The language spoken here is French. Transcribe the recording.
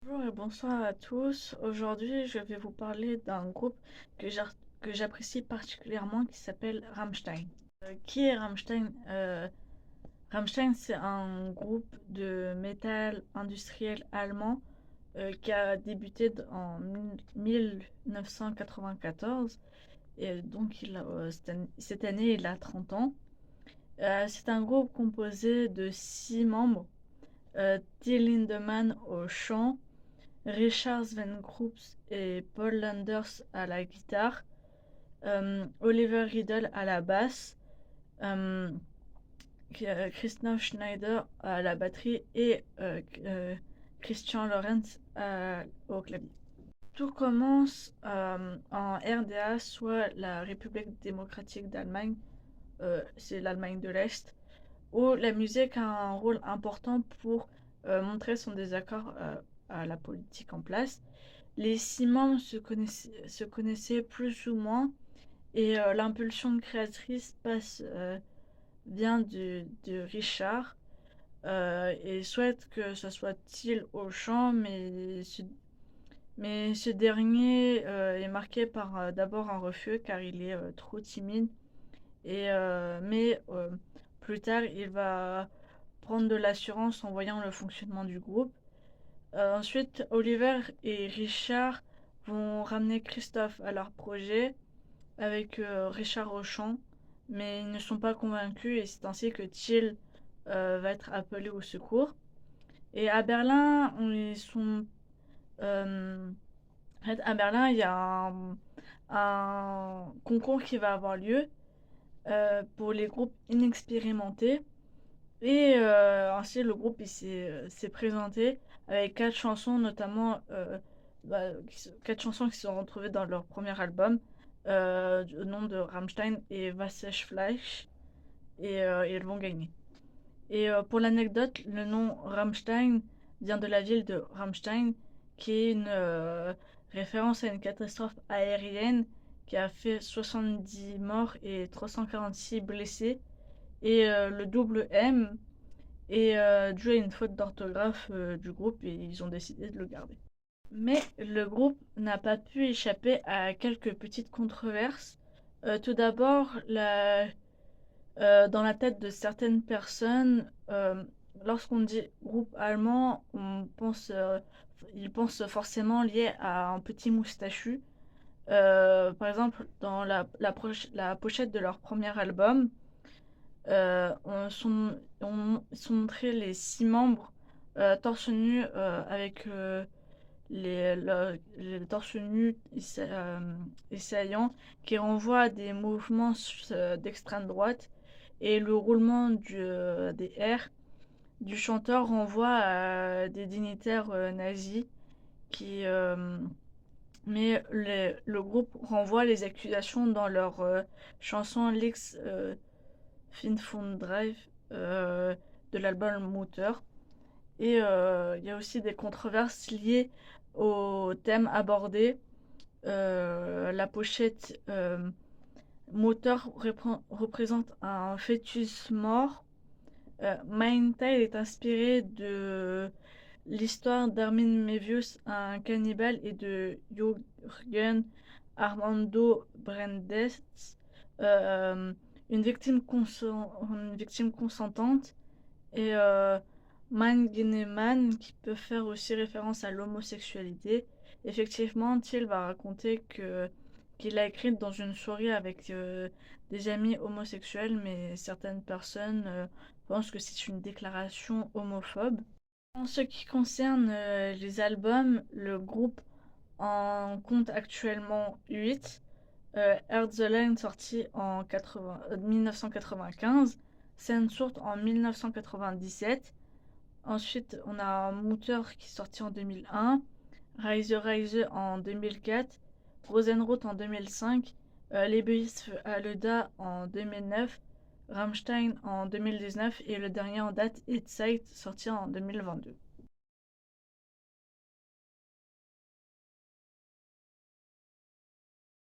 Bonjour et bonsoir à tous. Aujourd'hui, je vais vous parler d'un groupe que j'apprécie particulièrement qui s'appelle Rammstein. Qui est Rammstein? Rammstein, c'est un groupe de métal industriel allemand qui a débuté en 1994 et donc cette année, il a 30 ans. C'est un groupe composé de 6 membres. Till Lindemann au chant, Richard Sven Krups et Paul Landers à la guitare, Oliver Riedel à la basse, euh, Christoph Schneider à la batterie et Christian Lorenz au clavier. Tout commence en RDA, soit la République démocratique d'Allemagne, c'est l'Allemagne de l'Est, où la musique a un rôle important pour montrer son désaccord à la politique en place. Les 6 membres se connaissaient plus ou moins et l'impulsion créatrice vient de Richard et souhaite que ce soit Till au chant, mais ce dernier est marqué par d'abord un refus car il est trop timide mais plus tard il va prendre de l'assurance en voyant le fonctionnement du groupe. Ensuite, Oliver et Richard vont ramener Christophe à leur projet avec Richard au chant, mais ils ne sont pas convaincus et c'est ainsi que Till va être appelé au secours. Et à Berlin, euh, en fait, à Berlin, il y a un concours qui va avoir lieu pour les groupes inexpérimentés. Et ainsi, le groupe s'est présenté avec 4 chansons, notamment 4 chansons qui sont retrouvées dans leur premier album, au nom de Rammstein et Wasser's Fleisch, et ils vont gagner. Et pour l'anecdote, le nom Rammstein vient de la ville de Rammstein, qui est une référence à une catastrophe aérienne qui a fait 70 morts et 346 blessés. Et le double M et dû à une faute d'orthographe du groupe et ils ont décidé de le garder. Mais le groupe n'a pas pu échapper à quelques petites controverses. Tout d'abord, dans la tête de certaines personnes, lorsqu'on dit groupe allemand, ils pensent forcément lié à un petit moustachu. Par exemple, dans la pochette de leur premier album, sont montrés les 6 membres torse nu avec les torse nus assaillants qui renvoient à des mouvements d'extrême droite et le roulement des R du chanteur renvoie à des dignitaires nazis qui mais le groupe renvoie les accusations dans leur chanson Lix Finfond Drive de l'album Moteur. Et il y a aussi des controverses liées au thème abordé. La pochette Moteur représente un fœtus mort. Mein Teil est inspiré de l'histoire d'Armin Mevius, un cannibale, et de Jürgen Armando Brandes, euh, une victime consentante, et Man Guineman, qui peut faire aussi référence à l'homosexualité. Effectivement, Thiel va raconter qu'il a écrit dans une soirée avec des amis homosexuels, mais certaines personnes pensent que c'est une déclaration homophobe. En ce qui concerne les albums, le groupe en compte actuellement 8. Herzelein sorti en 1995, Sensurt en 1997. Ensuite, on a Mutter qui est sorti en 2001, Reise Reise en 2004, Rosenrot en 2005, Lebensf Aleda en 2009, Rammstein en 2019 et le dernier en date, It's Sight, sorti en 2022.